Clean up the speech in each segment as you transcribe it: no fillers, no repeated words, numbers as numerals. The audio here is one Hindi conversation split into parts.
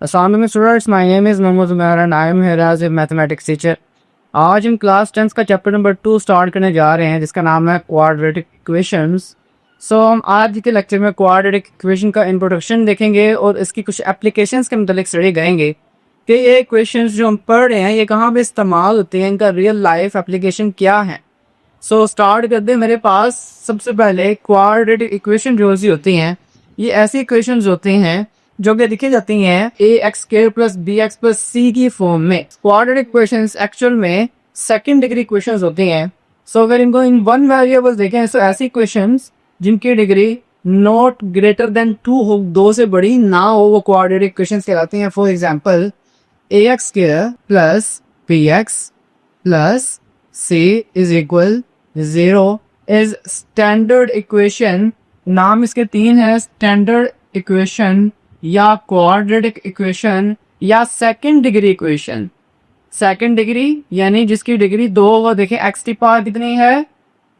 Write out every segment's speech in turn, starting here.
Assalamualaikum students, my name is Mohammad Umair and I am here as a mathematics teacher. आज हम क्लास 10 का चैप्टर नंबर 2 स्टार्ट करने जा रहे हैं जिसका नाम है क्वाड्रेटिक इक्वेशंस। हम आज के लेक्चर में क्वाड्रेटिक इक्वेशन का इंट्रोडक्शन देखेंगे और इसकी कुछ एप्लीकेशंस के मतलब स्टडी करेंगे कि ये इक्वेशंस जो हम पढ़ रहे हैं ये कहाँ पे इस्तेमाल होते हैं, इनका रियल लाइफ एप्लीकेशन क्या है। स्टार्ट करते हैं। मेरे पास सबसे पहले क्वाड्रेटिक इक्वेशन जो सी होती हैं, ये ऐसी इक्वेशंस होती हैं जो कि लिखी जाती हैं ax² + bx + c की फॉर्म में। क्वाड्रेटिक इक्वेशंस एक्चुअल में सेकंड डिग्री इक्वेशंस होती हैं। अगर इनको इन वन वेरिएबल देखें तो ऐसी इक्वेशंस जिनकी डिग्री नॉट ग्रेटर देन 2 हो, 2 से बड़ी ना हो, वो क्वाड्रेटिक इक्वेशंस कहलाती हैं। For example ax² + bx + c = 0 is standard equation. नाम इसके 3 है, स्टैंडर्ड इक्वेशन या क्वाड्रेटिक इक्वेशन या second degree equation. Second degree यानी जिसकी डिग्री 2 हो। देखें x की पावर कितनी है,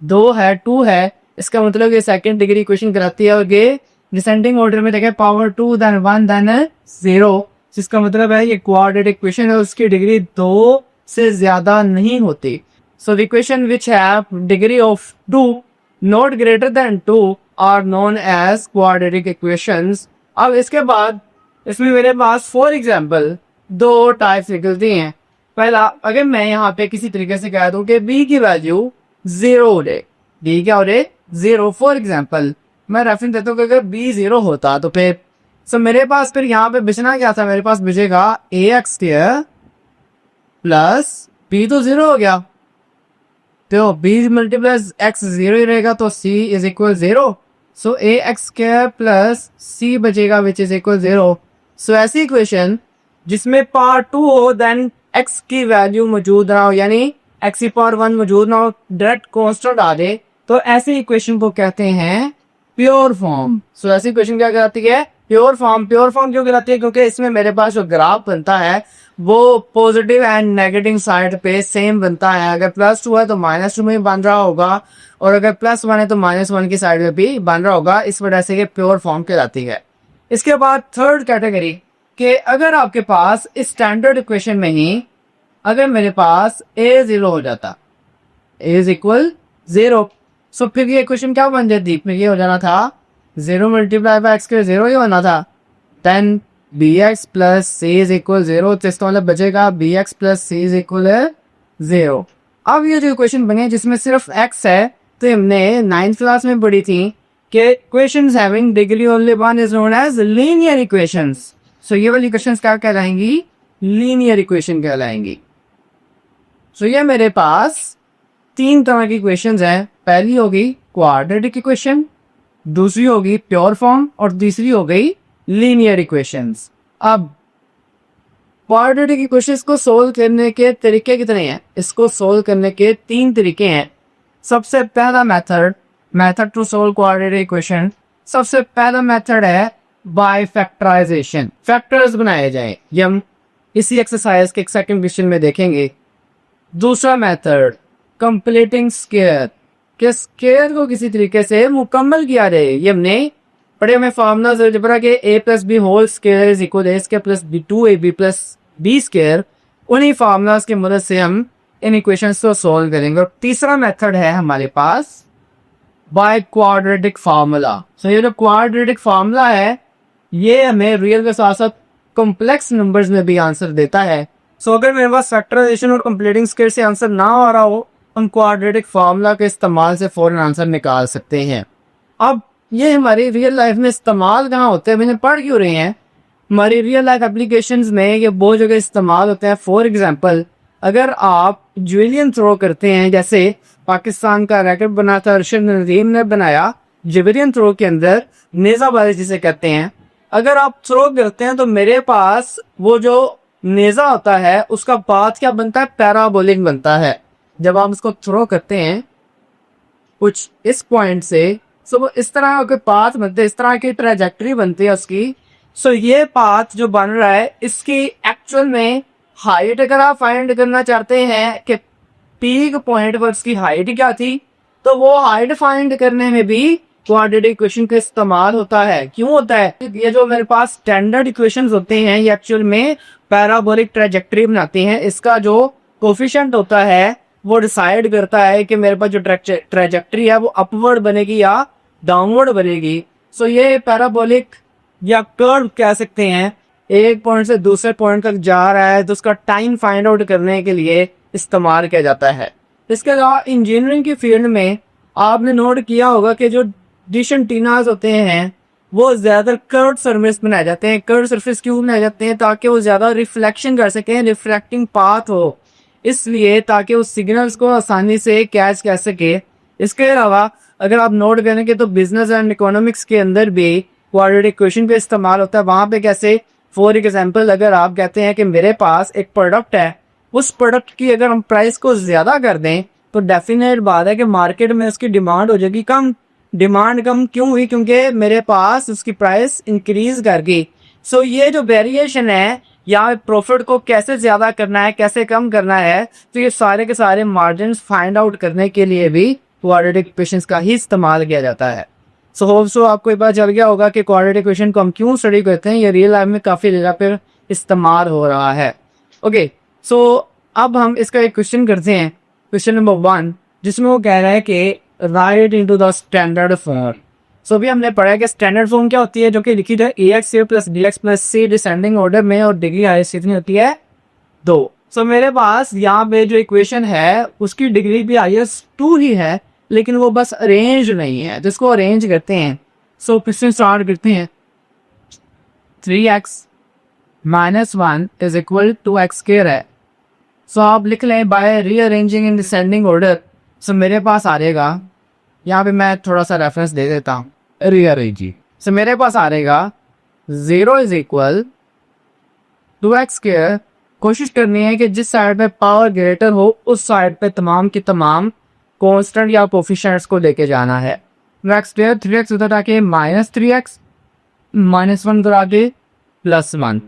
2 है, 2 है, इसका मतलब ये सेकंड डिग्री इक्वेशन कराती है। और ये डिसेंडिंग ऑर्डर में देखें पावर 2 then 1 then 0, जिसका मतलब है ये क्वाड्रेटिक इक्वेशन है, उसकी डिग्री 2 से ज्यादा नहीं होती। So the equation which have degree of 2 not greater than 2 are known as quadratic equations. अब इसके बाद इसमें मेरे पास फॉर एग्जाम्पल 2 टाइप्स निकलती हैं। पहला, अगर मैं यहाँ पे किसी तरीके से कह दूं कि b की वैल्यू 0 हो जाए, b क्या हो जाए 0। फॉर एग्जाम्पल मैं रेफरेंस देता हूँ कि अगर b 0 होता तो फिर मेरे पास फिर यहाँ पे बचना क्या था, मेरे पास बचेगा ax² + b तो 0 हो गया, तो b × x 0 ही रहेगा, तो c = 0। ax² + c बचेगा विच इज इक्वल 0। ऐसी इक्वेशन जिसमें पावर 2 हो देन x की वैल्यू मौजूद ना हो, यानी x की पावर 1 मौजूद ना हो, डायरेक्ट कांस्टेंट आ जाए, तो ऐसी इक्वेशन को कहते हैं प्योर फॉर्म। ऐसी इक्वेशन क्या कहलाती है, प्योर फॉर्म। प्योर फॉर्म क्यों कहलाती है, क्योंकि इसमें मेरे पास जो ग्राफ बनता है वो पॉजिटिव एंड नेगेटिव साइड पे सेम बनता है। अगर +2 है तो -2 में बन रहा होगा, और अगर +1 है तो -1 की साइड में भी बन रहा होगा। इस वजह से ये प्योर फॉर्म कहलाती है। इसके बाद थर्ड कैटेगरी कि अगर आपके पास इस स्टैंडर्ड इक्वेशन में ही अगर मेरे पास a 0 हो जाता, a = 0, फिर ये इक्वेशन क्या बन जाती, फिर ये हो जाना था 0 × x के 0 ही होना था। देन bx + c = 0, तो इसका मतलब बचेगा bx + c = 0। अब ये जो इक्वेशन बने जिसमें सिर्फ x है, तो हमने 9th क्लास में पढ़ी थी कि equations having degree only 1 is known as linear equations. ये वाली इक्वेशंस क्या कहलाएंगी, लीनियर इक्वेशन कहलाएंगी। ये मेरे पास 3 तरह की इक्वेशंस हैं। पहली होगी क्वाड्रेटिक इक्वेशन, दूसरी होगी प्योर फॉर्म, और तीसरी हो गई लीनियर इक्वेशंस। अब क्वाड्रेटिक इक्वेशंस को सोल्व करने के तरीके कितने हैं, इसको सोल्व करने के 3 तरीके हैं। सबसे पहला method to solve quadratic equation, सबसे पहला मेथड है बाय फैक्टराइजेशन। फैक्टर्स बनाए जाएं, ये हम इसी एक्सरसाइज के एक सेकंड क्वेश्चन में देखेंगे। दूसरा मेथड कंप्लीटिंग स्क्वायर, के स्क्वायर को किसी तरीके से मुकम्मल किया जाए। ये हमने पढ़े हुए फार्मूला अलजेब्रा के a + b whole square is equal a² + 2ab + b², उन्हीं फार्मूलाज की मदद से हम इन इक्वेशंस को सोल्व करेंगे। और तीसरा मेथड है हमारे पास बाय क्वाड्रेटिक फार्मूला। ये जो क्वाड्रेटिक फार्मूला है ये हमें रियल के साथ साथ कॉम्प्लेक्स नंबर्स में भी आंसर देता है। अगर मेरे पास फैक्टराइजेशन और कंप्लीटिंग स्क्वायर से आंसर ना आ रहा हो, हम क्वाड्रेटिक फार्मूला के इस्तेमाल से फौरन आंसर निकाल सकते हैं। अब ये हमारी रियल लाइफ में इस्तेमाल कहाँ होते हैं, मैंने पढ़ क्यों रहे हैं, हमारी रियल लाइफ एप्लीकेशंस में ये बहुत जगह इस्तेमाल होते हैं। फॉर एग्जांपल अगर आप ज्वेलियन थ्रो करते हैं, जैसे पाकिस्तान का रैकेट बना था अरशद नदीम ने बनाया, जेवलियन थ्रो के अंदर नेजाबाजी जिसे कहते हैं, अगर आप थ्रो करते हैं तो मेरे पास वो जो नेजा होता है उसका पाथ क्या बनता है, पैराबोलिक बनता है। जब आप उसको थ्रो करते हैं कुछ इस पॉइंट से, वो इस तरह के पाथ बनते हैं, इस तरह की ट्रेजेक्टरी बनती है उसकी। ये पाथ जो बन रहा है इसकी एक्चुअल में हाइट अगर आप फाइंड करना चाहते हैं कि पीक पॉइंट पर उसकी हाइट क्या थी, तो वो हाइट फाइंड करने में भी क्वाड्रेटिक इक्वेशन का इस्तेमाल होता है। क्यों होता है? ये जो मेरे पास स्टैंडर्ड इक्वेशंस होते हैं ये एक्चुअल में पैराबोलिक ट्रेजेक्टरी बनाती हैं। इसका जो कोफिशिएंट होता है वो डिसाइड करता है कि मेरे पास जो ट्रेजेक्टरी है वो अपवर्ड बनेगी या डाउनवर्ड बनेगी। सो ये पैराबोलिक या कर्व कह सकते हैं, एक पॉइंट से दूसरे पॉइंट तक जा रहा है तो उसका टाइम फाइंड आउट करने के लिए इस्तेमाल किया जाता है। इसके अलावा इंजीनियरिंग की फील्ड में आपने नोट किया होगा कि जो डिश एंटीनाज होते हैं वो ज्यादातर कर्व्ड सरफेस बनाए जाते हैं। कर्व्ड सरफेस क्यों बनाए जाते हैं? ताकि वो ज्यादा रिफ्लेक्शन कर सकें, रिफ्लेक्टिंग पाथ हो, इसलिए ताकि उस सिग्नल्स को आसानी से कैच कर सके। इसके अलावा अगर आप नोट करेंगे तो बिजनेस एंड इकोनॉमिक्स के अंदर भी क्वाड्रेटिक इक्वेशन का इस्तेमाल होता है। वहां पे कैसे? फॉर एग्जांपल अगर आप कहते हैं कि मेरे पास एक प्रोडक्ट है, उस प्रोडक्ट की अगर हम प्राइस को ज्यादा कर दें तो डेफिनेट बात है कि मार्केट में उसकी डिमांड हो जाएगी कम। डिमांड कम क्यों हुई? क्योंकि मेरे पास उसकी प्राइस इंक्रीज कर गई। सो ये जो वेरिएशन है या प्रॉफिट को कैसे ज्यादा करना है, कैसे कम करना है, तो ये सारे के सारे मार्जिन फाइंड आउट करने के लिए भी क्वाड्रेटिक इक्वेशंस का ही इस्तेमाल किया जाता है। सो होप सो आपको ये पता चल गया होगा कि क्वाड्रेटिक इक्वेशन को हम क्यों स्टडी करते हैं। ये रियल लाइफ में काफी जगह पर इस्तेमाल हो रहा है। ओके, सो अब हम इसका एक क्वेश्चन करते हैं, क्वेश्चन नंबर 1, जिसमें वो कह रहा है कि write into the standard form. So अभी हमने पढ़ा है कि स्टैंडर्ड फॉर्म क्या होती है, जो कि लिखी जाए ax plus dx plus c descending order में, और डिग्री हाईएस्ट कितनी होती है? 2। सो मेरे पास यहाँ पे जो इक्वेशन है उसकी डिग्री भी हाईएस्ट 2 ही है, लेकिन वो बस अरेंज नहीं है, जिसको अरेंज करते हैं। सो क्वेश्चन स्टार्ट करते हैं। 3x minus 1 is equal to x square है। सो आप लिख लें by rearranging in descending order. So मेरे पास आ रहेगा, यहाँ पे मैं थोड़ा सा रेफरेंस दे देता हूँ, रीअरेंजिंग। सो मेरे पास आ रहेगा 0 is equal to x square. कोशिश करनी है कि जिस साइड पे पावर ग्रेटर हो उस साइड पे तमाम की तमाम कांस्टेंट या कोफिशिएंट्स को लेके जाना है। एक्स स्क्वायर 3x उधर आके माइनस 3x, माइनस 1 उधर आके प्लस 1।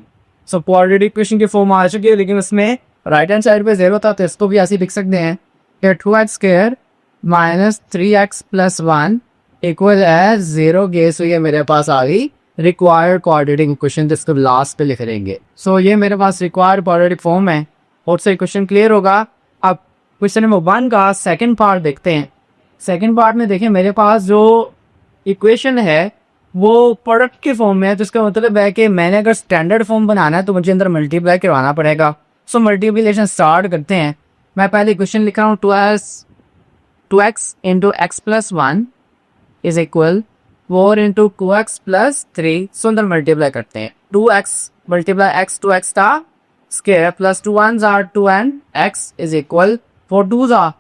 सो क्वाड्रेटिक इक्वेशन की फॉर्म आ चुकी है, लेकिन उसमें राइट हैंड साइड पे 0 था तो इसको भी ऐसे लिख सकते हैं कि 2x square minus 3x plus 1 equal है 0 गेस। ये मेरे पास आ गई रिक्वायर्ड क्वाड्रेटिक इक्वेशन, जिसको लास्ट पे लिख देंगे। सो ये मेरे पास रिक्वायर्ड क्वाड्रेटिक फॉर्म है और से क्वेश्चन क्लियर होगा। अब क्वेश्चन नंबर 1 का सेकंड पार्ट देखते हैं। सेकंड पार्ट में देखें, मेरे पास जो इक्वेशन है वो प्रोडक्ट के फॉर्म में है, तो इसका मतलब है कि मैंने अगर स्टैंडर्ड फॉर्म बनाना है तो मुझे अंदर मल्टीप्लाई करवाना पड़ेगा। सो मल्टीप्लिकेशन स्टार्ट करते हैं। मैं पहले इक्वेशन लिख रहा हूँ 2x into x plus 1 is equal 4 into 2x plus 3। सो अंदर मल्टीप्लाई करते हैं। 2x मल्टीप्लाई x 2x था square plus 2 1s are 2 and x is equal 4 2s are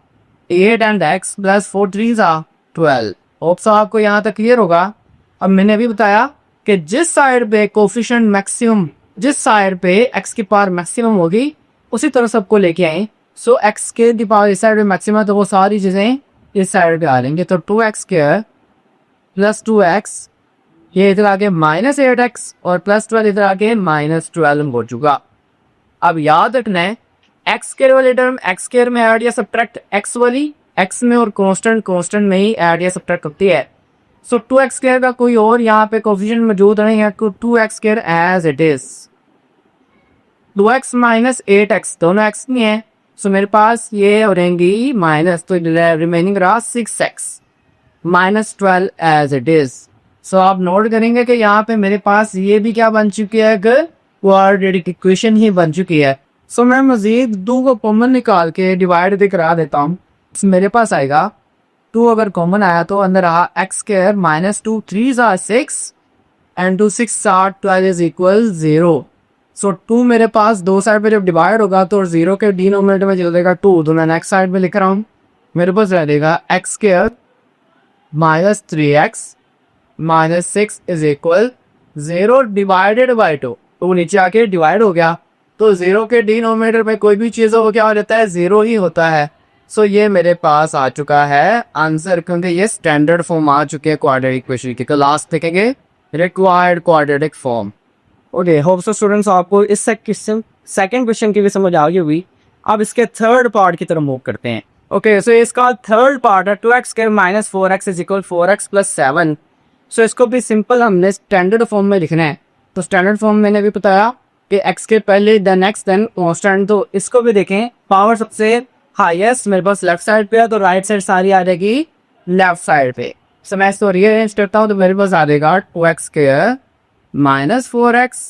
8 and x plus 4 3s are 12। Hope so आपको यहाँ तक क्लियर होगा। अब मैंने भी बताया कि जिस साइड पे कोफिशिएंट मैक्सिमम, जिस साइड पे x की पावर मैक्सिमम होगी उसी तरह सबको लेके आए। सो x के की पावर इस साइड पे मैक्सिमम, तो वो सारी चीजें इस साइड पे आ जाएंगे। तो 2x स्क्वायर प्लस 2x, ये इधर आके माइनस 8x और प्लस 12 इधर आके माइनस 12 हो चुका। अब याद रखना है एक्स स्क्वायर वाली टर्म एक्स स्क्वायर में ऐड या सब्ट्रैक्ट एक्स वाली एक्स में, और कांस्टेंट में ही ऐड या सब्ट्रैक्ट होती है। सो 2x स्क्वायर का कोई और यहाँ पे कोफिशिएंट मौजूद नहीं है, 2x square as it is. 2x minus 8x दोनों x नहीं है, सो मेरे पास ये हो रहेंगी माइनस, तो रिमेनिंग रहा 6x minus 12 as it is. So आप नोट करेंगे कि यहाँ पे मेरे पास ये भी क्या बन चुकी है, क्वाड्रेटिक इक्वेशन ही बन चुकी है। सो मैं मजीद 2 को कॉमन निकाल के डिवाइड भी करा देता हूँ। मेरे पास आएगा 2 अगर कॉमन आया तो अंदर रहा x square minus 2 3s are 6 and 2 6 are 12 is equal 0। So 2 मेरे पास दो साइड पे जब डिवाइड होगा तो 0 के डिनोमिनेटर में चल देगा 2, तो मैं नेक्स्ट साइड में लिख रहा हूँ। मेरे पास रह देगा x square minus 3x minus 6 is equal 0 divided by 2। तो नीचे आके डिवाइड हो गया, तो 0 के डिनोमिनेटर में कोई भी चीज़ हो क्या हो जाता है, 0 ही होता है। सो ये मेरे पास आ चुका है आंसर, क्योंकि ये स्टैंडर्ड फॉर्म आ चुके हैं क्वाड्रेटिक इक्वेशन की। तो लास्ट देखेंगे required quadratic form. Okay, hope so students आपको इस सेकंड क्वेश्चन की भी समझ आ गई होगी। अब इसके थर्ड पार्ट की तरफ मूव करते हैं। ओके सो इसका थर्ड पार्ट है 2x square minus 4x is equal 4x plus 7। सो इसको भी सिंपल हमने स्टैंडर्ड फॉर्म में लिखना है। तो स्टैंडर्ड फॉर्म मैंने भी बताया कि x के पहले देन x देन कॉन्स्टेंट। तो इसको भी देखें, पावर सबसे हाईएस्ट मेरे पास लेफ्ट साइड पे है, तो राइट साइड सारी आ जाएगी लेफ्ट साइड पे। सो मैं इसको रीअरेंज करता हूँ तो मेरे पास आ जाएगा 2x square minus 4x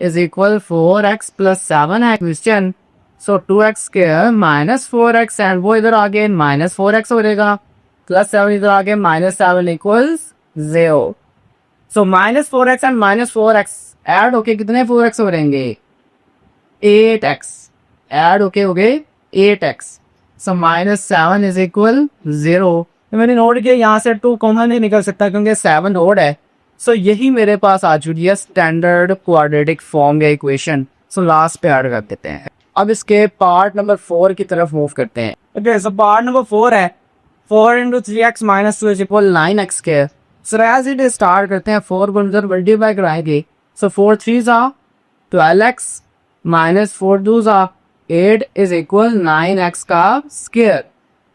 is equal 4x plus 7 है question. So 2x square minus 4x and वो इधर आगे माइनस 4x हो जाएगा, प्लस 7 इधर आगे minus 7 equals 0। So minus 4x and minus 4x add होके कितने 4x हो रहेंगे 8x, ऐड होके हो गए 8x। So minus 7 is equal 0। मैंने नोट किया यहाँ से 2 कॉमन नहीं निकल सकता क्योंकि 7 ओड है। सो यही मेरे पास आ चुकी है स्टैंडर्ड क्वाड्रेटिक फॉर्म या इक्वेशन। सो लास्ट पे ऐड कर देते हैं। अब इसके पार्ट नंबर 4 की तरफ मूव करते हैं। ओके सो पार्ट नंबर 4 है 4 into 3x minus 2 is equal 9x square. So as it is start करते हैं, 4 को इधर मल्टीप्लाई कराएंगे। सो 4 3 जा 12x माइनस 4 2 जा 8 इज इक्वल 9x का स्क्वायर।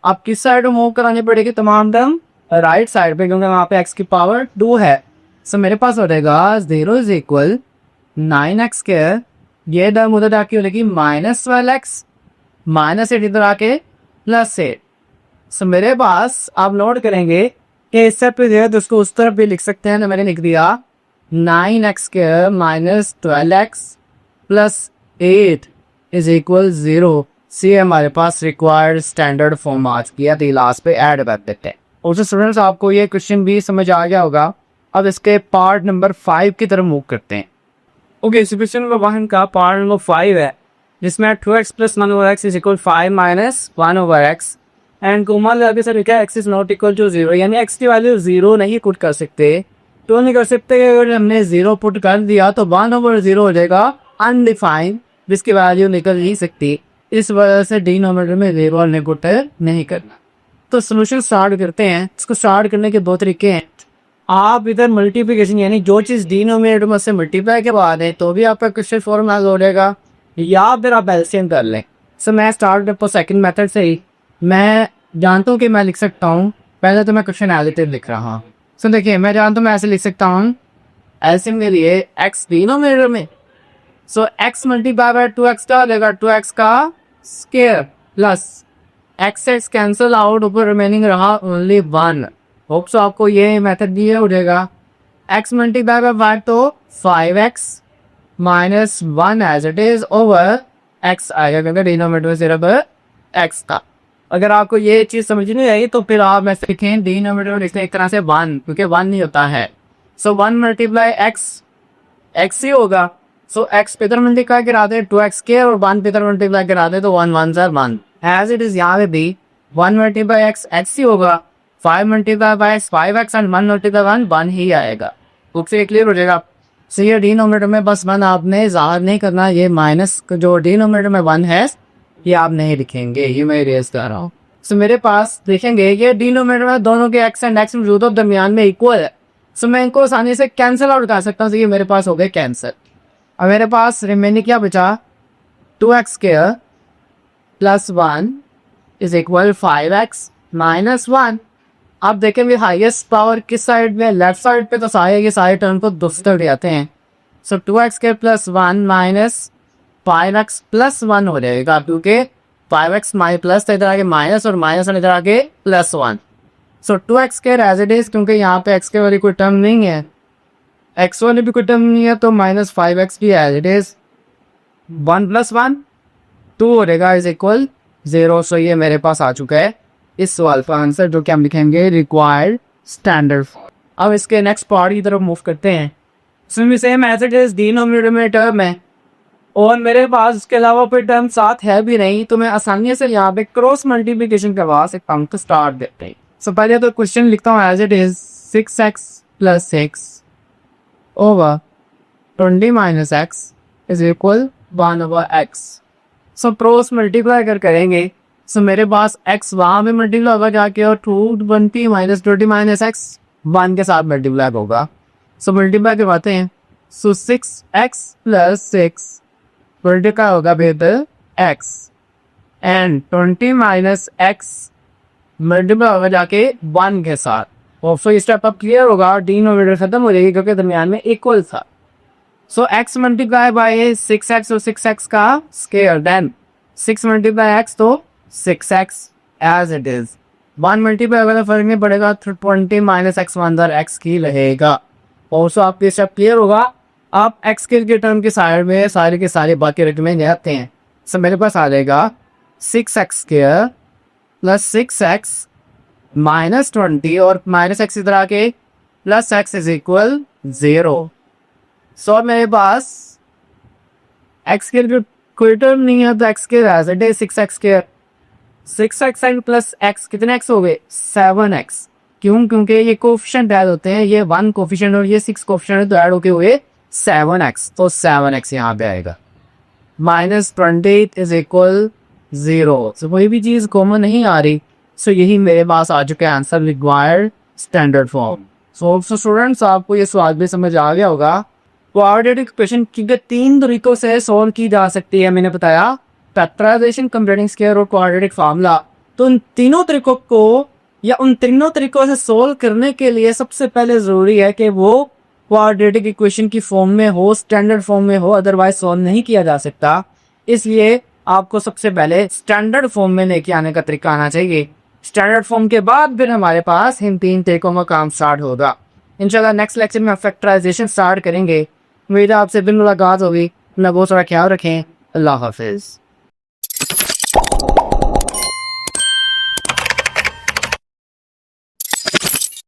अब किस साइड मूव करानी पड़ेगी तमाम टर्म राइट साइड पे, क्योंकि वहाँ पे x की पावर 2 है। सो मेरे पास हो जाएगा 0 इज इक्वल 9x स्क्वायर, ये टर्म उधर आके हो जाएगी माइनस 12x, माइनस 8 इधर आके प्लस 8। सो मेरे पास आप नोट करेंगे कि इस साइड पे जो है तो उसको उस तरफ भी लिख सकते हैं। तो मैंने लिख दिया 9x square minus 12x plus 8 is equal 0। सी हमारे पास रिक्वायर्ड स्टैंडर्ड फॉर्म आ चुकी है, तो लास्ट पे ऐड कर देते हैं। और स्टूडेंट्स आपको ये क्वेश्चन भी समझ आ गया होगा। अब इसके पार्ट नंबर 5 की तरफ मूव करते हैं। ओके इस क्वेश्चन नंबर 1 का पार्ट नंबर 5 है जिसमें 2x plus 1 over x is equal 5 minus 1 over x and Komal आगे सर क्या x is not equal to 0, यानी x की वैल्यू 0 नहीं पुट कर सकते। तो नहीं कर सकते, अगर हमने 0 पुट कर दिया तो 1 ओवर 0 हो जाएगा अनडिफाइंड, जिसकी वैल्यू निकल नहीं सकती। इस वजह से डिनोमिनेटर में 0 और पुट नहीं करना। तो सोल्यूशन स्टार्ट करते हैं। इसको स्टार्ट करने के 2 तरीके हैं। आप इधर मल्टीप्लिकेशन यानी जो चीज़ डिनोमिनेटर में से मल्टीप्लाई के बाद है तो भी आपका क्वेश्चन फॉर्मूला हो जाएगा, या फिर आप एलसीएम कर लें। सो मैं स्टार्ट करता हूँ सेकंड मेथड से ही। मैं जानता हूँ कि मैं लिख सकता हूँ, पहले तो मैं क्वेश्चन एडिटिव लिख रहा हूँ। सो देखिए मैं जानता हूँ मैं ऐसे लिख सकता हूँ एलसीएम के लिए एक्स डिनोमिनेटर में। सो एक्स मल्टीप्लाई बाय 2x का देगा 2x का square plus x cancel out, ऊपर रिमेनिंग रहा ओनली 1। होप सो आपको ये मेथड दिया हो जाएगा। x मल्टीप्लाई बाय 5 तो 5x minus 1 as it is over x आएगा क्योंकि डिनोमिनेटर में सिर्फ x था। अगर आपको ये चीज़ समझ नहीं आई तो फिर आप ऐसे लिखें डिनोमिनेटर लिखते हैं एक तरह से 1, क्योंकि 1 नहीं होता है। सो 1 मल्टीप्लाई x ही होगा। सो x पे इधर मल्टीप्लाई करा दे 2x के और 1 पे इधर मल्टीप्लाई करा दे तो 1 1 1 एज इट इज। यहाँ पे भी 1 मल्टीप्लाई x ही होगा, 5 multiply by 5x and 1 multiply 1 ही आएगा। बुक से क्लियर हो जाएगा। सो ये डिनोमिनेटर में बस 1 आपने ज़ाहिर नहीं करना, ये माइनस जो डिनोमिनेटर में 1 है ये आप नहीं लिखेंगे, ये मैं इरेज कर रहा हूँ। सो मेरे पास देखेंगे ये डिनोमिनेटर में दोनों के x एंड x मौजूद दरमियान में इक्वल है। सो मैं इनको आसानी से कैंसिल आउट कर सकता हूँ। तो ये मेरे पास हो गए कैंसिल। अब मेरे पास रिमेनिंग क्या बचा 2x square plus 1 is equal 5x minus 1। आप देखेंगे हाईएस्ट पावर किस साइड में, लेफ्ट साइड पे, तो सारे ये सारे टर्म को दूसरे ले आते हैं। सो 2x square plus 1 minus 5x plus 1 हो जाएगा, क्योंकि 5x माइनस प्लस इधर आगे माइनस और माइनस इधर आगे plus 1। So 2x square as it is, क्योंकि यहाँ पे x के वाली कोई टर्म नहीं है, x वाली भी कोई टर्म नहीं है, तो माइनस 5x भी एज इट इज 1 प्लस 1 2 हो जाएगा इज इक्वल 0। सो ये मेरे पास आ चुका है इस सवाल का आंसर, जो कि हम लिखेंगे रिक्वायर्ड स्टैंडर्ड फॉर्म। अब इसके नेक्स्ट पार्ट की तरफ मूव करते हैं। इसमें same as it is denominator में टर्म है और मेरे पास इसके अलावा कोई टर्म साथ है भी नहीं, तो मैं आसानी से यहाँ पे क्रॉस मल्टीप्लिकेशन करवा सकता हूँ। तो स्टार्ट देते हैं। सो पहले तो क्वेश्चन लिखता हूँ as it is 6x plus 6 over 20 minus x is equal 1 over x। So cross multiply करेंगे। सो मेरे पास x वहाँ पे मल्टीप्लाई होगा जाके और 220 माइनस 20 माइनस x 1 के साथ मल्टीप्लाई होगा। सो मल्टीप्लाई करवाते हैं। सो 6x प्लस 6 मल्टीप्लाई होगा बेहतर x and 20 minus x multiply होगा जाके 1 के साथ। और फिर स्टेप अप क्लियर होगा, डिनोमिनेटर खत्म हो जाएगी क्योंकि दरमियान में इक्वल था। सो x मल्टीप्लाई बाय 6x और 6x का स्केयर, देन 6 मल्टीप्लाई x तो 6x as it is. 1 multiply अगर फर्क नहीं पड़ेगा तो 20 माइनस एक्स अंदर x की रहेगा। और सो आपके स्टेप क्लियर होगा। आप x के टर्म के साइड में सारे के सारे बाकी रकमें रहते हैं। सो मेरे पास आ जाएगा 6x square plus 6x minus 20 और माइनस एक्स इधर आके प्लस एक्स इज इक्वल 0। सो मेरे पास एक्स के जो कोई टर्म नहीं है तो एक्स के as it 6x square, 6x and plus x कितने एक्स हो गए 7x। क्यों? क्योंकि ये कोफिशिएंट ऐड होते हैं, ये 1 कोफिशिएंट और ये 6 कोफिशिएंट तो ऐड होके हुए 7x, तो 7x यहाँ पे आएगा। Minus 28 is equal 0। सो कोई भी चीज़ कॉमन नहीं आ रही। सो यही मेरे पास आ चुका है answer required standard form. So students आपको ये सवाल भी समझ आ गया होगा। क्वाड्रेटिक इक्वेशन की 3 तरीकों से सॉल्व की जा सकती है। मैंने बताया फैक्टराइजेशन, कंप्यूटिंग स्क्वायर और क्वाड्रेटिक फार्मूला। तो उन तीनों तरीकों को या उन तीनों तरीकों से सॉल्व करने के लिए सबसे पहले ज़रूरी है कि वो क्वाड्रेटिक इक्वेशन की फॉर्म में हो, स्टैंडर्ड फॉर्म में हो, अदरवाइज सॉल्व नहीं किया जा सकता। इसलिए आपको सबसे पहले स्टैंडर्ड फॉर्म में लेके आने का तरीका आना चाहिए। स्टैंडर्ड फॉर्म के बाद फिर हमारे पास इन 3 तरीकों का काम स्टार्ट होगा। इंशाल्लाह नेक्स्ट लेक्चर में फैक्टराइजेशन स्टार्ट करेंगे। उम्मीद है आपसे फिर मुलाकात होगी। अपना बहुत सारा ख्याल रखें। अल्लाह हाफिज़।